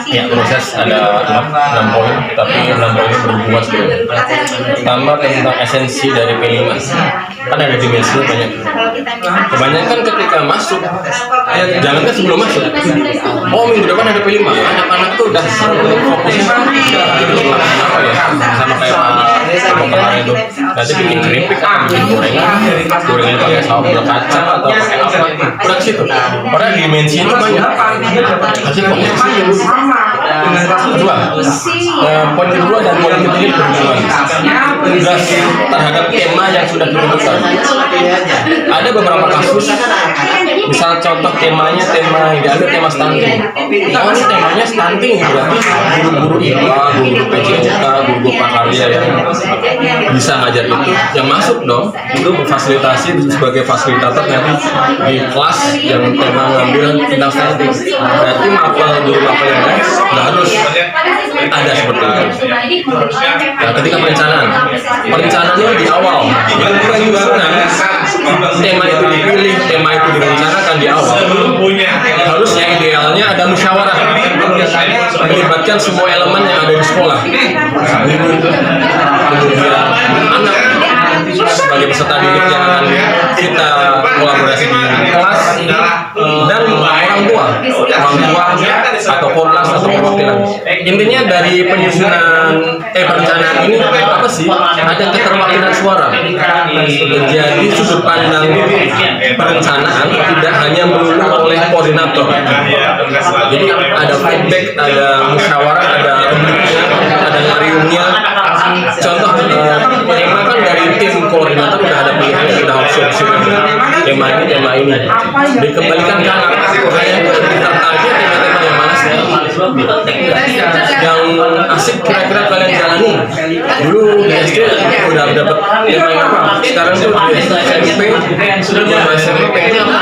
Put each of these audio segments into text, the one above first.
Ya, proses ada 6 poin, tapi 6 poin ini berhubungan sebenarnya. Pertama tentang esensi dari P5. Kan ada dimensinya banyak. Kebanyakan ketika masuk, jangankan sebelum masuk. Oh, minggu depan ada P5. Anak-anak tuh udah fokusnya apa ya? Sama kayak kemarin itu. Nanti bikin keripik atau bikin gorengan pakai sambal kacang atau pakai apa? Udah situ. Padahal dimensi itu banyak. Masih fokus ke situ. Kedua, poin kedua dan poin ketiga berhubungan. Tugas terhadap tema yang sudah ditentukan. Ada beberapa kasus, misal contoh temanya tema yang diambil tema stunting. Nah, ini temanya stunting berarti guru-guru IPA, guru PJK, guru prakarya yang bisa ngajar itu, yang masuk dong itu memfasilitasi sebagai fasilitator nanti di kelas yang tema ngambil tentang stunting. Berarti mapel guru mapel yang lain nggak harus ada seperti itu. Nah, ketika perencanaannya di awal, penyusunan tema itu dipilih, tema itu direncanakan di awal. Harusnya idealnya ada musyawarah melibatkan semua elemen yang ada di sekolah. Kemudian anak sebagai peserta didik yang akan kita kolaborasi di kelas dan orang tua atau korlas atau perwakilan. Intinya dari penyusunan perencanaan ini apa sih? Ada keterwakilan suara. Jadi sudut pandang perencanaan tidak hanya melulu oleh koordinator. Jadi ada feedback, ada musyawarah, ada pembentuknya, ada ngariungnya. Contoh tema kan dari tim koordinator udah ada pilihan, sudah opsi tema ini dikembalikan ke anak. Saya itu lebih tertariknya tema-tema yang mana sih? Yang asik kira-kira kalian jalani. Dulu di SD udah dapat tema yang apa? Sekarang tuh di SMP SMP ini apa?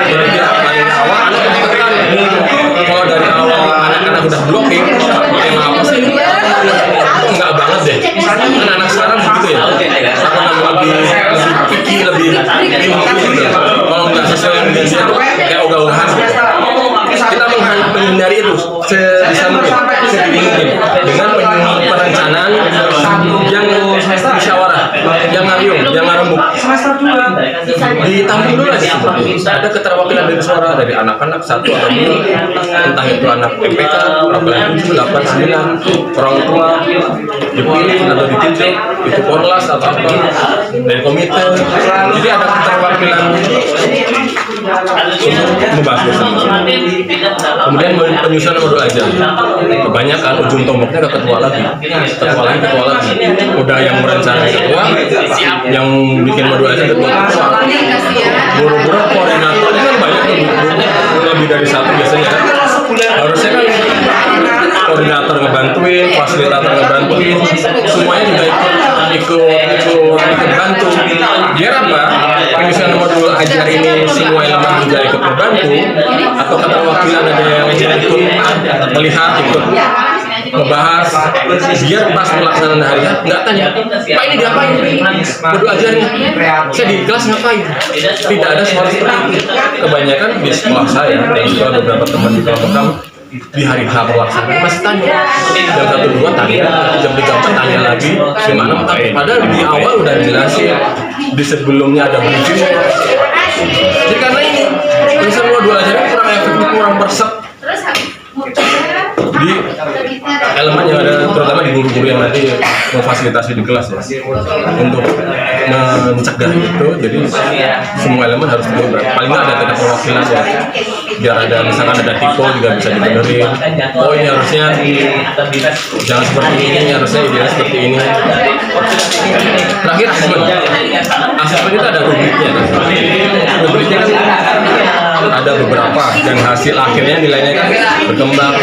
Jadi biar paling awal anak tertarik. Kalau dari awal anak-anak udah blocking, tema apa sih? Enggak banget deh. Kan anak sekarang begitu ya. Aku lebih picky, lebih gitu. Kalau nggak sesuai dengan dia tuh kayak ogah-ogahan gitu. Kita menghindari itu sebisa mungkin, sedini mungkin dengan perencanaan yang musyawarah, yang ngariung, yang ngarembuk. Ditampung dulu aja. Ada keterwakilan dari suara dari anak-anak satu atau dua, entah itu anak MPK, perwakilan 7, 8, 9, orang tua dipilih atau ditunjuk, itu korlas atau apa dari komite. Jadi ada keterwakilan untuk membahas bersama. Kemudian penyusunan modul aja. Kebanyakan ujung tombaknya ke ketua lagi. Udah yang merencanakan ketua, yang bikin modul aja ketua. Guru-guru koordinatornya kan banyak lebih dari satu biasanya. Harusnya kan koordinator ngebantuin, fasilitator ngebantuin, semuanya juga ikut bantu. Biar apa? Penyusunan modul ajar ini semua elemen juga ikut membantu, atau keterwakilan ada yang ikut melihat, ikut membahas, biar pas pelaksanaan hari nggak tanya, Pak ini diapain? Modul ajarnya, saya di kelas ngapain? Tidak ada suara seperti itu. Kebanyakan di sekolah saya dan juga beberapa teman di kelompok kamu di hari H pelaksanaan masih tanya, jam 1-2 tanya, jam 3-4 tanya lagi, gimana? Padahal di awal udah jelasin, di sebelumnya ada briefingnya. Jadi karena ini, semua dua ajaran kurang efektif, kurang bersep di elemen yang ada, terutama di guru-guru yang nanti memfasilitasi di kelas ya, untuk mencegah itu. Jadi semua elemen harus terlibat, paling nggak ada perwakilan ya, biar ada misalkan ada tipe juga bisa dibenerin. Oh ini harusnya jangan seperti ini, harusnya ideal seperti ini. Terakhir asesmen itu ada rubriknya kan, ada beberapa dan hasil akhirnya nilainya kan berkembang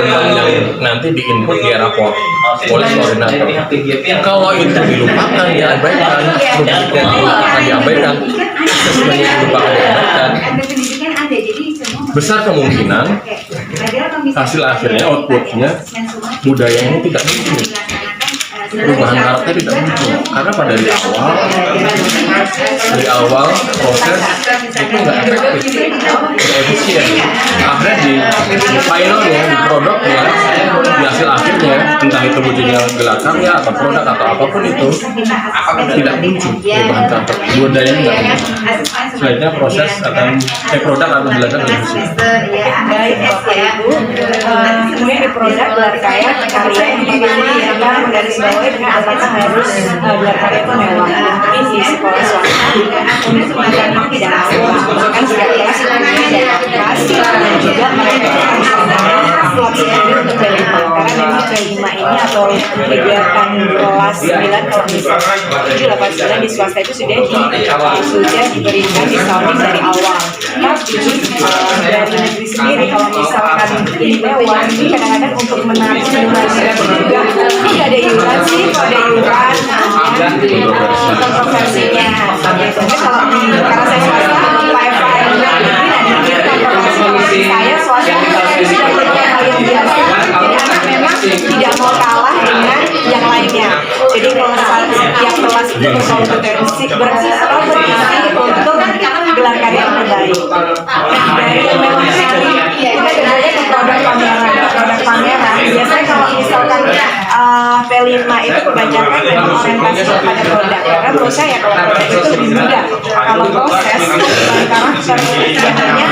yang nanti diinput di rapor oleh koordinator. Kalau itu dilupakan, diabaikan, diabaikan, asesmennya dilupakan, diabaikan, besar kemungkinan hasil akhirnya, outputnya, budaya ini tidak muncul, perubahan karakter tidak muncul, karena pada dari awal proses itu nggak efektif, nggak efisien. Akhirnya dilupain terwujudnya gelar karya atau produk atau apapun itu tidak muncul perubahan karakter budayanya nggak muncul. Selanjutnya proses akan produk akan dilakukan oleh siswa. Baik Bapak Ibu, kemudian di produk gelar karya yang kita menggarisbawahi dengan apakah harus gelar karya itu mewah. Mungkin di sekolah swasta untuk memang tidak mewah, bahkan sudah kelas itu ada kelas dan juga mereka harus slot sendiri untuk P5 karena memang P5 ini atau kegiatan kelas 9 kalau misalnya 7, 8, 9 di swasta itu sudah diberikan disounding dari awal. Tapi dari negeri sendiri kalau misalkan ini mewah, ini kadang-kadang untuk menarik iuran juga tidak ada iuran sih, kalau ada iuran kontroversinya. Biasanya kalau karena saya swasta, Pak Eva negeri dan kontroversi saya swasta sudah punya hal yang biasa. Jadi anak memang tidak mau kalah dengan yang lainnya. Jadi kalau setiap kelas itu berkompetisi untuk gelar karya yang terbaik. Dari yang memang kita berada ke produk pameran. Biasanya kalau misalkan P5 itu kebanyakan memang orientasi pada produk. Karena menurut saya kalau produk itu lebih mudah. Kalau proses karakter biasanya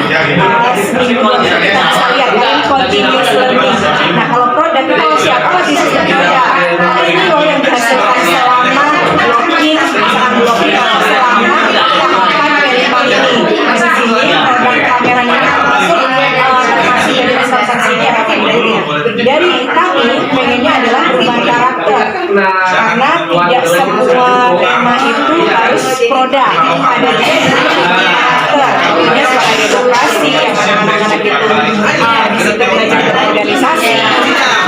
seminggu kita bisa lihat kan continuous learning. Nah kalau produk itu siapa di sistem produk ini loh yang dihasilkan selama blocking selama tahapan P5 ini. Di sini produk pameran ini termasuk dari responsinya dari kami pengennya adalah perubahan karakter karena tidak semua tema itu harus produk, ada juga karakter punya suara edukasi yang anak-anak itu di situ belajar berorganisasi.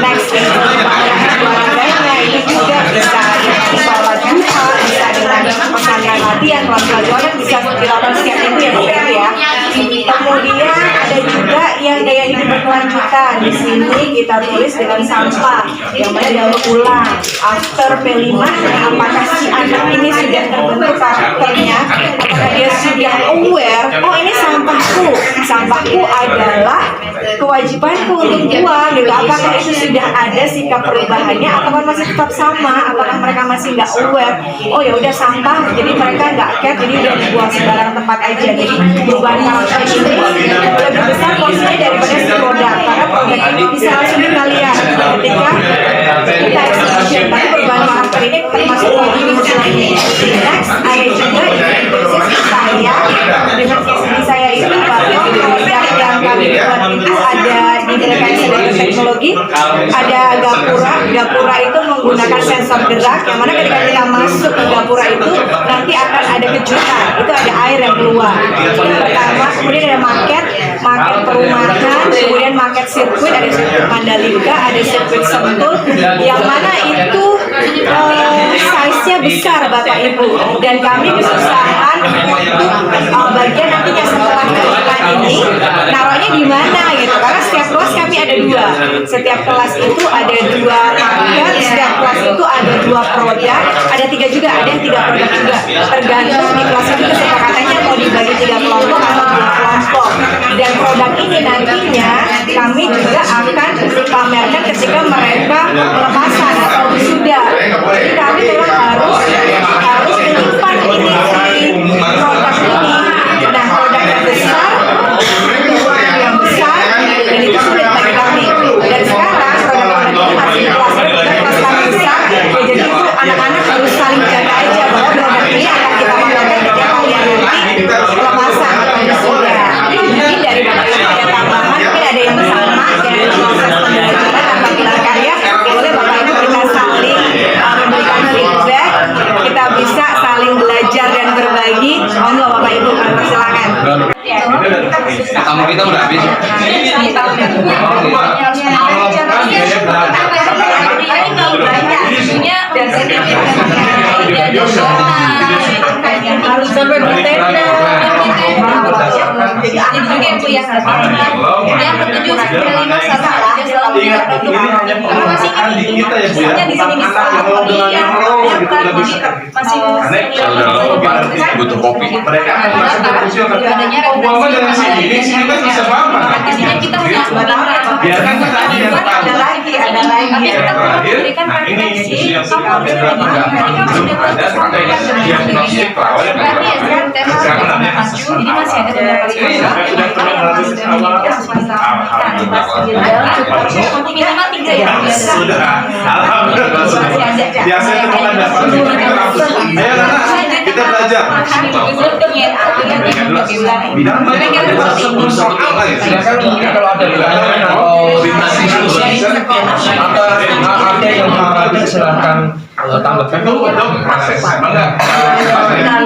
Next itu keluarganya itu juga bisa dengan sholat duha, bisa dengan pesantren latihan, pelajaran bisa dilakukan setiap minggu ya Bapak Ibu ya. Kemudian ada juga yang gaya hidup berkelanjutan. Di sini kita tulis dengan sampah yang mana daur ulang. After P5, apakah si anak ini sudah terbentuk karakternya? Apakah dia sudah aware? Oh ini sampahku adalah kewajibanku untuk buang gitu. Apakah itu sudah ada sikap perubahannya atau masih tetap sama? Apakah mereka masih nggak aware? Oh ya udah sampah, jadi mereka nggak care, jadi udah dibuang sembarang tempat aja. Jadi perubahan karakter ini lebih besar porsinya daripada si produk, karena produk ini bisa langsung kita lihat ketika kita execution. Tapi perubahan karakter ini termasuk continuous learning. Next ada juga basis saya dengan visi saya itu bahwa produk yang kami buat itu ada di berkaitan dengan teknologi, ada gapura itu menggunakan sensor gerak yang mana ketika kita masuk ke gapura itu nanti akan ada kejutan, itu ada air yang keluar. Itu yang pertama. Kemudian ada market perumahan, kemudian market sirkuit, ada sirkuit Mandalika, ada sirkuit Sentul yang mana itu size-nya besar Bapak Ibu, dan kami kesusahan untuk bagian nantinya setelah kejutan ini naruhnya di mana gitu, karena setiap kelas kami ada 2, setiap kelas itu ada 2 market, setiap kelas itu ada 2 produk, ada 3 juga, ada yang 3 produk juga, tergantung di kelas itu kesepakatannya mau dibagi 3 kelompok atau 2 kelompok. Dan produk ini nantinya kami juga akan pamerkan ketika mereka pelepasan atau wisuda. Jadi kami memang harus menyimpan ini si produk ini. Nah produk yang besar dan itu sulit bagi kami. Dan sekarang produk-produk ini masih di kelas kami besar, jadi itu anak-anak harus saling jaga aja bahwa produk ini akan kita pamerkan ketika kalian nanti pelepasan atau wisuda. Mungkin dari Bapak Ibu ada tambahan, mungkin ada yang sama dari proses pembelajaran tanpa gelar karya, boleh Bapak Ibu kita saling memberikan feedback, kita bisa saling belajar dan berbagi. Monggo Bapak Ibu, silakan. Tamu kita udah habis. Harus sampai bertenda. Jadi mungkin Bu ya. Yang ketujuh P5 salah selalu kita produk. Masih ini di sini masih butuh kopi. Mereka adanya di sini kita punya biarkan kita aja yang tahu. ada lagi. Terakhir, nah ini isu yang sedang belum ada diagnostik lah oleh sekarang namanya asesmen awal. Ini sudah pernah melalui awal. Minimal 3 ya. Sudah, alhamdulillah sudah. Biasanya itu bukan dapat. Ayo anak, kita belajar. Bidang mana yang ada soal apa ya? Silakan kalau ada pertanyaan atau diskusi ada yang ada silahkan tambahkan. Proses, bangga.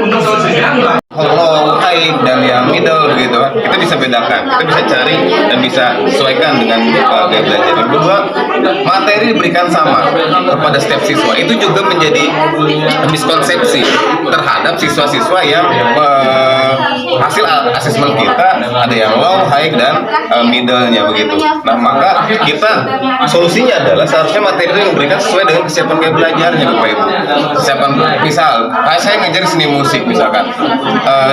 Untuk solusinya. Kalau high dan yang middle gitu kan, kita bisa bedakan, kita bisa cari dan bisa sesuaikan dengan gaya belajar. Yang kedua, materi diberikan sama kepada setiap siswa. Itu juga menjadi miskonsepsi terhadap siswa-siswa yang hasil asesmen kita ada yang low, high dan middle-nya begitu. Nah maka kita solusinya adalah seharusnya materi itu yang diberikan sesuai dengan kesiapan gaya belajarnya Bapak Ibu. Kesiapan misal, saya ngajar seni musik misalkan.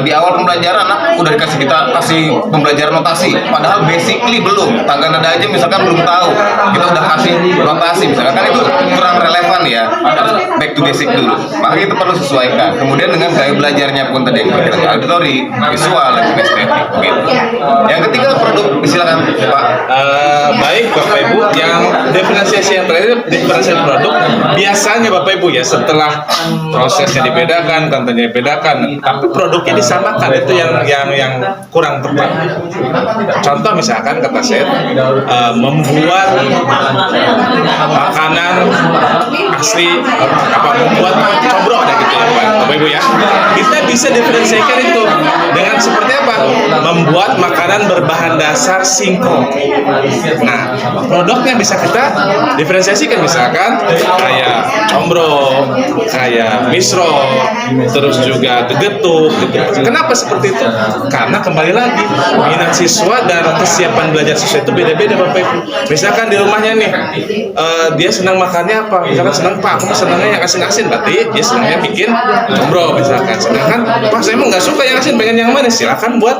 Di awal pembelajaran anak udah kasih pembelajaran notasi, padahal basically belum, tangga nada aja misalkan belum tahu, kita udah kasih notasi misalkan, kan itu kurang relevan ya, harus back to basic dulu. Maka kita perlu sesuaikan. Kemudian dengan gaya belajarnya pun tadi yang berkaitan auditori, visual, dan estetik gitu. Yang ketiga produk, silakan Pak. Baik Bapak Ibu, yang diferensiasi yang terakhir diferensiasi produk biasanya Bapak Ibu ya setelah prosesnya dibedakan, kontennya dibedakan, tapi produknya disamakan, itu yang kurang tepat. Contoh misalkan kata saya membuat makanan asli, membuat combro ada gitu ya Bapak Ibu ya. Kita bisa diferensiasikan itu dengan seperti apa? Membuat makanan berbahan dasar singkong. Nah, produknya bisa kita diferensiasikan misalkan kayak combro, kayak misro, terus juga getuk gitu. Kenapa seperti itu? Karena kembali lagi minat siswa dan kesiapan belajar siswa itu beda-beda Bapak Ibu. Misalkan di rumahnya nih dia senang makannya apa? Misalkan senang Pak, aku senangnya yang asin-asin, berarti dia senangnya bikin combro misalkan. Sedangkan Pak saya emang nggak suka yang asin, pengen yang manis, silakan buat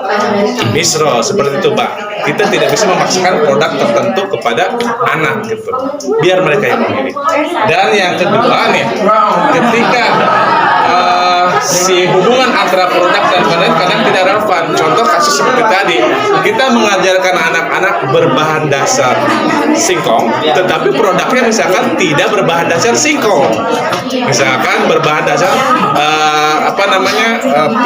misro seperti itu Pak. Kita tidak bisa memaksakan produk tertentu kepada anak gitu, biar mereka yang memilih. Dan yang kedua nih, ketika si hubungan antara produk dan konten kadang tidak relevan. Contoh kasus seperti tadi, kita mengajarkan anak-anak berbahan dasar singkong, tetapi produknya misalkan tidak berbahan dasar singkong, misalkan berbahan dasar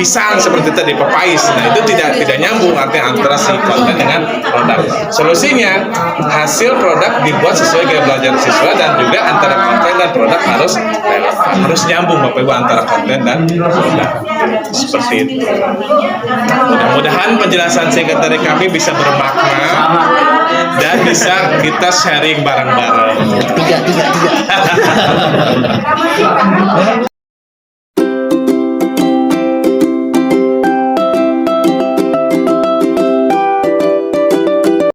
pisang seperti tadi, pepais. Nah itu tidak nyambung artinya antara si konten dengan produk. Solusinya hasil produk dibuat sesuai gaya belajar siswa, dan juga antara konten dan produk harus nyambung Bapak Ibu antara konten dan produk. Seperti itu. Mudah-mudahan penjelasan singkat dari kami bisa bermakna dan bisa kita sharing bareng-bareng.